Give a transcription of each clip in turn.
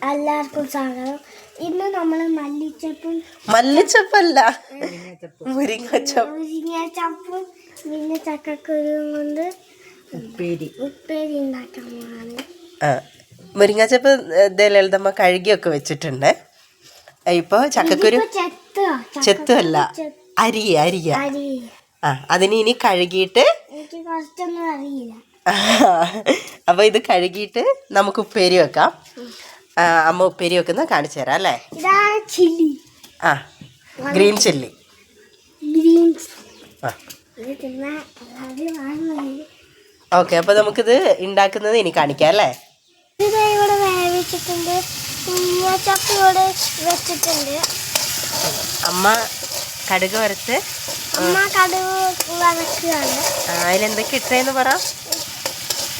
എല്ലാവർക്കും സ്വാഗതം. ഇന്ന് നമ്മൾ മല്ലിച്ചപ്പല്ല മുരിങ്ങച്ചപ്പും പിന്നെ ചക്കക്കുരുവും കൊണ്ട് ഉപ്പേരി ഉണ്ടാക്കാൻ പോവാണ്. മുരിങ്ങച്ചപ്പ് ലളിതമ്മ കഴുകിയൊക്കെ വെച്ചിട്ടുണ്ട്. ഇപ്പൊ ചക്കക്കുരു ചെത്തുമല്ല അരിയ അതിന് ഇനി കഴുകിയിട്ട് എനിക്ക് കുറച്ചൊന്നും അറിയില്ല. അപ്പൊ ഇത് കഴുകിയിട്ട് നമുക്ക് ഉപ്പേരി വെക്കാം. അമ്മ ഉപ്പേരി വെക്കുന്ന കാണിച്ചു തരാം അല്ലേ. ഇതാണ് ചില്ലി. Green chilli. ഓക്കെ, അപ്പൊ നമുക്കിത് ഉണ്ടാക്കുന്നത് ഇനി കാണിക്കാം അല്ലേ. ഇത് ഇവിടെ വേവിച്ചിട്ടുണ്ട്. ചപ്പ് ഇവിടെ വെച്ചിട്ടുണ്ട്. അമ്മ കടുക് വറുത്ത് വറക്കുകയാണ്. അതിലെന്തൊക്കെ ഇട്ടേന്ന് പറ.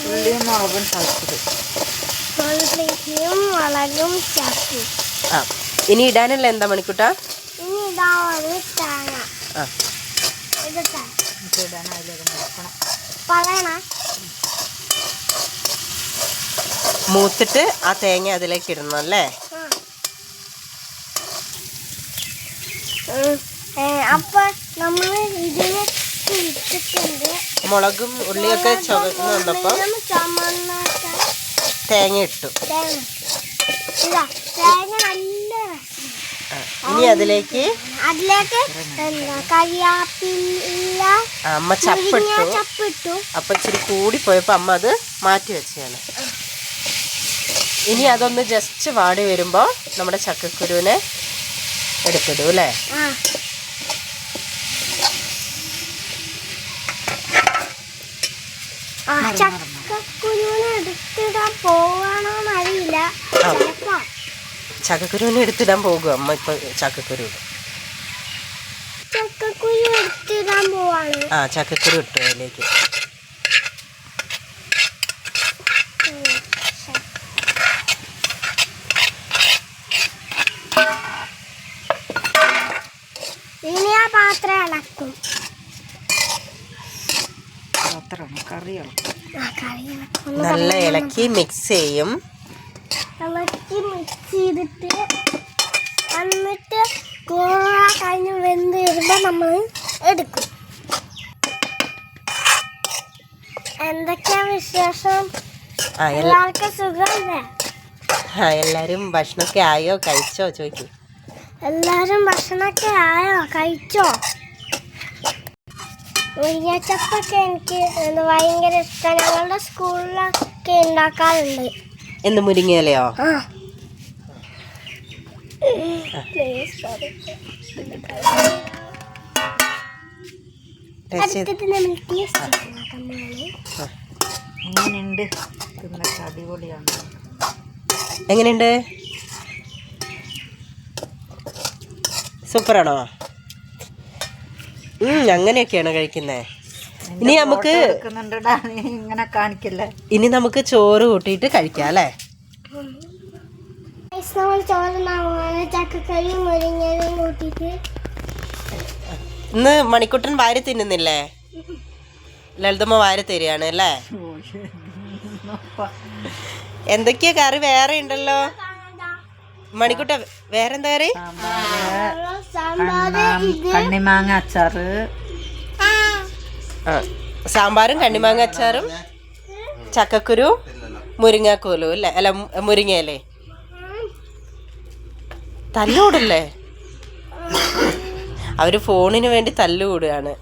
ഉള്ളിയും മുളകും ചപ്പും. ഇനി ഇടാനല്ല എന്താ മണിക്കൂട്ടാ? ഇനി ഇതാണ് തേങ്ങ. മൂത്തിട്ട് ആ തേങ്ങ അതിലേക്ക് ഇടണം അല്ലേ. അപ്പൊ നമ്മള് ഇതിന് ഇട്ടിട്ടുണ്ട്. മുളകും ഉള്ളിയൊക്കെ ചുവന്ന് വന്നപ്പോ തേങ്ങ ഇട്ടു. തേങ്ങ നല്ല ഇനി അതിലേക്ക് കരിയാപ്പില അമ്മ ചപ്പിട്ടു. അപ്പൊ ഇച്ചിരി കൂടി പോയപ്പോ അമ്മ അത് മാറ്റി വെച്ചാണ്. ഇനി അതൊന്ന് ജസ്റ്റ് വാടി വരുമ്പോ നമ്മുടെ ചക്കക്കുരുവിനെ എടുത്തിടൂ അല്ലേ. ചക്കക്കുരുവിനെ എടുത്തിടാൻ പോവാണോന്നറിയില്ല. ചക്കക്കുരുവിനെ എടുത്തിടാൻ പോകും അമ്മ. ഇപ്പൊ ചക്കക്കുരു എടുത്തിടാൻ പോവാണ്. ചക്കക്കുരു ഇട്ടു അതിലേക്ക്. ഇനി ആ പാത്രം ഇളക്കും. നല്ല ഇളക്കി മിക്സ് ചെയ്യും. മിക്സ് ചെയ്തിട്ട് എന്നിട്ട് കഴിഞ്ഞ് വെന്ത് വരുമ്പോൾ നമ്മൾ എടുക്കും. എന്തൊക്കെയാ വിശേഷം? എല്ലാവർക്കും സുഖമല്ലേ? എല്ലാരും ഭക്ഷണമൊക്കെ ആയോ, കഴിച്ചോ ചോദിക്കും. എല്ലാരും ഭക്ഷണമൊക്കെ ആയോ, കഴിച്ചോ? മുരിങ്ങച്ചപ്പൊക്കെ എനിക്ക് ഭയങ്കര ഇഷ്ടമാണ്. ഞങ്ങളുടെ സ്കൂളിലൊക്കെ ഉണ്ടാക്കാറുണ്ട്. എന്ത് മുരിങ്ങയിലയോ? എങ്ങനെയുണ്ട്? സൂപ്പറാണോ? അങ്ങനെയൊക്കെയാണ് കഴിക്കുന്നേ. ഇനി നമുക്ക് ഇങ്ങനെ കാണിക്കല്ലേ. ഇനി നമുക്ക് ചോറ് കൂട്ടിയിട്ട് കഴിക്കാം അല്ലേ. ചക്കക്കറിയും മുരിങ്ങയും കൂട്ടിയിട്ട്. ഇന്ന് മണിക്കുട്ടൻ വാരി തിന്നുന്നില്ലേ? ലളിതമ്മ വാരി തരികയാണ് അല്ലേ. എന്തൊക്കെയാ കറി വേറെ ഉണ്ടല്ലോ മണിക്കുട്ട? വേറെന്താ കറി? കണ്ണിമാങ്ങ അച്ചാറ്. സാമ്പാറും കണ്ണിമാങ്ങ അച്ചാറും ചക്കക്കുരു മുരിങ്ങാക്കോലും അല്ലേ. അല്ല, മുരിങ്ങയല്ലേ. തല്ലുകൂടല്ലേ അവര്? ഫോണിന് വേണ്ടി തല്ലുകൂടുകയാണ്.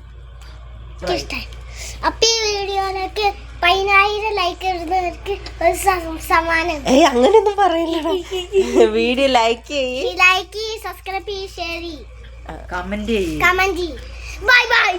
അപ്പൊ ഈ വീഡിയോയിലേക്ക് 10,000 ലൈക്ക് ഇടുന്നവർക്ക് ഒരു സമ്മാനം. അങ്ങനെയൊന്നും പറയില്ല. വീഡിയോ ലൈക്ക് ചെയ്യ്, സബ്സ്ക്രൈബ് ചെയ്യ്, ഷെയർ ചെയ്യ്, കമന്റ് ചെയ്യ്. Bye bye.